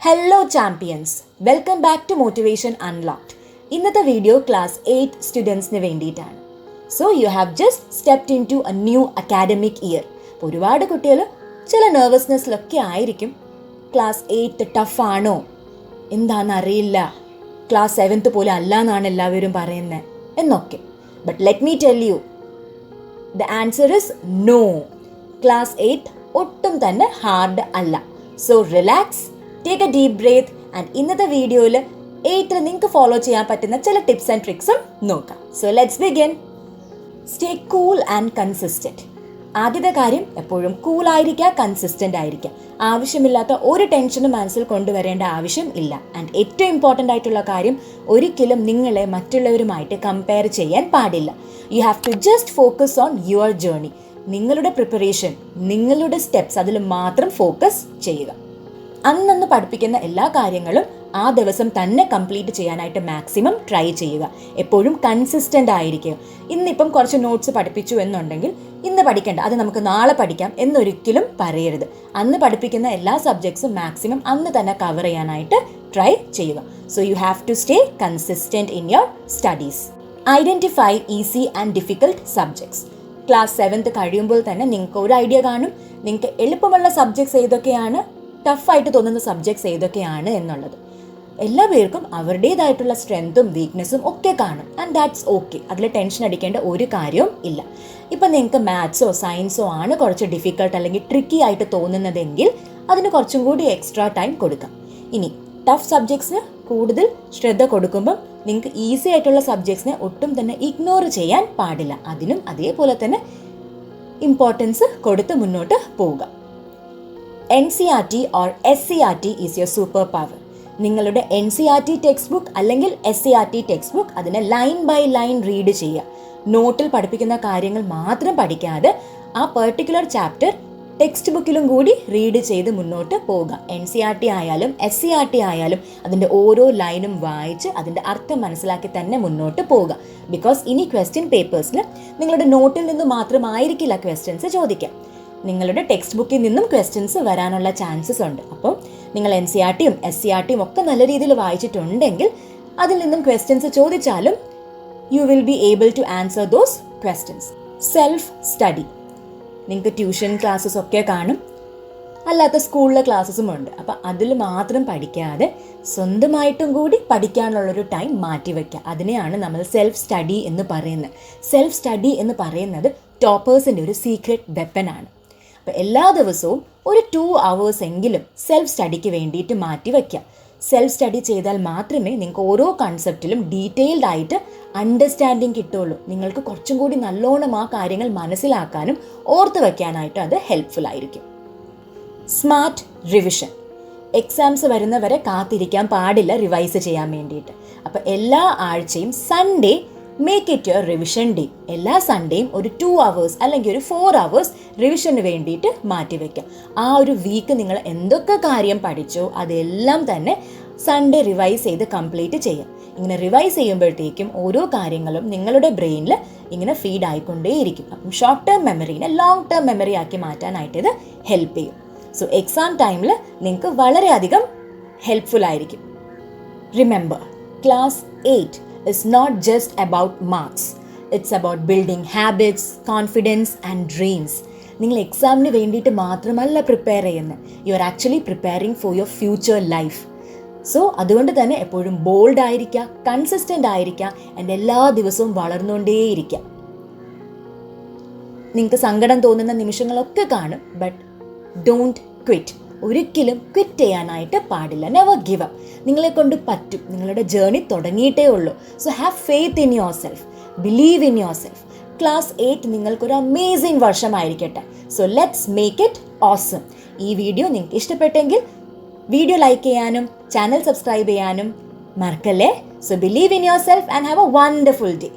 Hello champions, welcome back to Motivation Unlocked. ഇന്നത്തെ video class 8 സ്റ്റുഡൻസിന് വേണ്ടിയിട്ടാണ്. So you have just stepped into a new academic year. ഒരുപാട് കുട്ടികൾ ചില നെർവസ്നെസ്സിലൊക്കെ ആയിരിക്കും. ക്ലാസ് 8 ടഫാണോ, എന്താണെന്നറിയില്ല, ക്ലാസ് 7 പോലെ അല്ല എന്നാണ് എല്ലാവരും പറയുന്നത് എന്നൊക്കെ. But let me tell you, the answer is no. Class 8 ഒട്ടും തന്നെ ഹാർഡ് അല്ല. So relax, take a deep breath and ഇന്നത്തെ വീഡിയോയിൽ 8 നിങ്ങൾക്ക് ഫോളോ ചെയ്യാൻ പറ്റുന്ന ചില ടിപ്സ് ആൻഡ് ട്രിക്സും നോക്കാം. So let's begin. Stay cool and consistent. ആദ്യത്തെ കാര്യം, എപ്പോഴും കൂളായിരിക്കുക, കൺസിസ്റ്റൻ്റ് ആയിരിക്കുക. ആവശ്യമില്ലാത്ത ഒരു ടെൻഷനും മനസ്സിൽ കൊണ്ടുവരേണ്ട ആവശ്യം ഇല്ല. ആൻഡ് ഏറ്റവും ഇമ്പോർട്ടൻ്റ് ആയിട്ടുള്ള കാര്യം, ഒരിക്കലും നിങ്ങളെ മറ്റുള്ളവരുമായിട്ട് കമ്പയർ ചെയ്യാൻ പാടില്ല. You have to just focus on your journey. നിങ്ങളുടെ പ്രിപ്പറേഷൻ, നിങ്ങളുടെ സ്റ്റെപ്സ്, അതിൽ മാത്രം ഫോക്കസ് ചെയ്യുക. അന്നന്ന് പഠിപ്പിക്കുന്ന എല്ലാ കാര്യങ്ങളും ആ ദിവസം തന്നെ കംപ്ലീറ്റ് ചെയ്യാനായിട്ട് മാക്സിമം ട്രൈ ചെയ്യുക. എപ്പോഴും കൺസിസ്റ്റൻ്റ് ആയിരിക്കുക. ഇന്നിപ്പം കുറച്ച് നോട്ട്സ് പഠിപ്പിച്ചു എന്നുണ്ടെങ്കിൽ ഇന്ന് പഠിക്കേണ്ട, അത് നമുക്ക് നാളെ പഠിക്കാം എന്നൊരിക്കലും പറയരുത്. അന്ന് പഠിപ്പിക്കുന്ന എല്ലാ സബ്ജക്ട്സും മാക്സിമം അന്ന് തന്നെ കവർ ചെയ്യാനായിട്ട് ട്രൈ ചെയ്യുക. So you have to stay consistent in your studies. Identify easy and difficult subjects. Class 7 കഴിയുമ്പോൾ തന്നെ നിങ്ങൾക്ക് ഒരു ഐഡിയ കാണും, നിങ്ങൾക്ക് എളുപ്പമുള്ള സബ്ജക്ട്സ് ഏതൊക്കെയാണ്, ടഫായിട്ട് തോന്നുന്ന സബ്ജക്ട്സ് ഏതൊക്കെയാണ് എന്നുള്ളത്. എല്ലാ പേർക്കും അവരുടേതായിട്ടുള്ള സ്ട്രെങ്ത്തും വീക്ക്നെസ്സും ഒക്കെ കാണും. And that's okay. അതിൽ ടെൻഷൻ അടിക്കേണ്ട ഒരു കാര്യവും ഇല്ല. ഇപ്പം നിങ്ങൾക്ക് മാത്സോ സയൻസോ ആണ് കുറച്ച് ഡിഫിക്കൽട്ട് അല്ലെങ്കിൽ ട്രിക്കി ആയിട്ട് തോന്നുന്നതെങ്കിൽ അതിന് കുറച്ചും കൂടി എക്സ്ട്രാ ടൈം കൊടുക്കാം. ഇനി ടഫ് സബ്ജക്ട്സിന് കൂടുതൽ ശ്രദ്ധ കൊടുക്കുമ്പം നിങ്ങൾക്ക് ഈസി ആയിട്ടുള്ള സബ്ജക്ട്സിനെ ഒട്ടും തന്നെ ഇഗ്നോർ ചെയ്യാൻ പാടില്ല. അതിനും അതേപോലെ തന്നെ ഇമ്പോർട്ടൻസ് കൊടുത്ത് മുന്നോട്ട് പോവുക. NCERT or SCERT is your super power. നിങ്ങളുടെ NCERT ടെക്സ്റ്റ് ബുക്ക് അല്ലെങ്കിൽ SCERT ടെക്സ്റ്റ് ബുക്ക് അതിനെ ലൈൻ ബൈ ലൈൻ റീഡ് ചെയ്യുക. നോട്ടിൽ പഠിപ്പിക്കുന്ന കാര്യങ്ങൾ മാത്രം പഠിക്കാതെ ആ പെർട്ടിക്കുലർ ചാപ്റ്റർ ടെക്സ്റ്റ് ബുക്കിലും കൂടി റീഡ് ചെയ്ത് മുന്നോട്ട് പോവുക. NCERT ആയാലും SCERT ആയാലും അതിൻ്റെ ഓരോ ലൈനും വായിച്ച് അതിൻ്റെ അർത്ഥം മനസ്സിലാക്കി തന്നെ മുന്നോട്ട് പോവുക. ബിക്കോസ് ഇനി ക്വസ്റ്റ്യൻ പേപ്പേഴ്സിൽ നിങ്ങളുടെ നോട്ടിൽ നിന്ന് മാത്രമായിരിക്കില്ല ക്വസ്റ്റ്യൻസ് ചോദിക്കാം, നിങ്ങളുടെ ടെക്സ്റ്റ് ബുക്കിൽ നിന്നും ക്വസ്റ്റ്യൻസ് വരാനുള്ള ചാൻസസ് ഉണ്ട്. അപ്പം നിങ്ങൾ NCERTയും SCERTയും ഒക്കെ നല്ല രീതിയിൽ വായിച്ചിട്ടുണ്ടെങ്കിൽ അതിൽ നിന്നും ക്വസ്റ്റ്യൻസ് ചോദിച്ചാലും you will be able to answer those questions. Self study. നിങ്ങൾക്ക് ട്യൂഷൻ ക്ലാസ്സസ് ഒക്കെ കാണും, അല്ലാത്ത സ്കൂളിലെ ക്ലാസ്സസും ഉണ്ട്. അപ്പം അതിൽ മാത്രം പഠിക്കാതെ സ്വന്തമായിട്ടും കൂടി പഠിക്കാനുള്ളൊരു ടൈം മാറ്റിവെക്കുക. അതിനെയാണ് നമ്മൾ സെൽഫ് സ്റ്റഡി എന്ന് പറയുന്നത്. സെൽഫ് സ്റ്റഡി എന്ന് പറയുന്നത് ടോപ്പേഴ്സിൻ്റെ ഒരു സീക്രട്ട് വെപ്പനാണ്. അപ്പോൾ എല്ലാ ദിവസവും ഒരു 2 hours എങ്കിലും സെൽഫ് സ്റ്റഡിക്ക് വേണ്ടിയിട്ട് മാറ്റി വയ്ക്കുക. സെൽഫ് സ്റ്റഡി ചെയ്താൽ മാത്രമേ നിങ്ങൾക്ക് ഓരോ കൺസെപ്റ്റിലും ഡീറ്റെയിൽഡ് ആയിട്ട് അണ്ടർസ്റ്റാൻഡിങ് കിട്ടുള്ളൂ. നിങ്ങൾക്ക് കുറച്ചും കൂടി നല്ലോണം ആ കാര്യങ്ങൾ മനസ്സിലാക്കാനും ഓർത്ത് വയ്ക്കാനായിട്ട് അത് ഹെൽപ്ഫുൾ ആയിരിക്കും. Smart revision. എക്സാംസ് വരുന്നവരെ കാത്തിരിക്കാൻ പാടില്ല റിവൈസ് ചെയ്യാൻ വേണ്ടിയിട്ട്. അപ്പോൾ എല്ലാ ആഴ്ചയും Sunday make it your revision day. എല്ലാ സൺഡേയും ഒരു 2 hours അല്ലെങ്കിൽ ഒരു 4 hours റിവിഷന് വേണ്ടിയിട്ട് മാറ്റിവെക്കാം. ആ ഒരു വീക്ക് നിങ്ങൾ എന്തൊക്കെ കാര്യം പഠിച്ചോ അതെല്ലാം തന്നെ സൺഡേ റിവൈസ് ചെയ്ത് കംപ്ലീറ്റ് ചെയ്യാം. ഇങ്ങനെ റിവൈസ് ചെയ്യുമ്പോഴത്തേക്കും ഓരോ കാര്യങ്ങളും നിങ്ങളുടെ ബ്രെയിനിൽ ഇങ്ങനെ ഫീഡ് ആയിക്കൊണ്ടേയിരിക്കും. അപ്പം ഷോർട്ട് ടേം മെമ്മറീനെ ലോങ് ടേം മെമ്മറി ആക്കി മാറ്റാനായിട്ട് ഇത് ഹെൽപ്പ് ചെയ്യും. സോ എക്സാം ടൈമിൽ നിങ്ങൾക്ക് വളരെയധികം ഹെൽപ്ഫുൾ ആയിരിക്കും. Remember, class 8 is not just about marks. It's about building habits, confidence and dreams. നിങ്ങൾ എക്സാമിന് വേണ്ടിയിട്ട് മാത്രമല്ല പ്രിപ്പയർ ചെയ്യുന്നത്, you are actually preparing for your future life. So അതുകൊണ്ട് തന്നെ എപ്പോഴും ബോൾഡ് ആയിരിക്കുക, കൺസിസ്റ്റൻ്റ് ആയിരിക്കുക, ആൻഡ് എല്ലാ ദിവസവും വളർന്നുകൊണ്ടേയിരിക്കുക. നിങ്ങൾക്ക് സങ്കടം തോന്നുന്ന നിമിഷങ്ങളൊക്കെ കാണും, ബട്ട് ഡോണ്ട് ക്വിറ്റ്. ഒരിക്കലും ക്വിറ്റ് ചെയ്യാനായിട്ട് പാടില്ല. Never give up. നിങ്ങളെ കൊണ്ട് പറ്റും. നിങ്ങളുടെ ജേർണി തുടങ്ങിയിട്ടേ ഉള്ളൂ. So have faith in yourself, believe in yourself. Class 8 നിങ്ങൾക്കൊരു അമേസിംഗ് വർഷമായിരിക്കട്ടെ. So let's make it awesome. ഈ വീഡിയോ നിങ്ങൾക്ക് ഇഷ്ടപ്പെട്ടെങ്കിൽ വീഡിയോ ലൈക്ക് ചെയ്യാനും ചാനൽ സബ്സ്ക്രൈബ് ചെയ്യാനും മറക്കല്ലേ. So believe in yourself and have a wonderful day.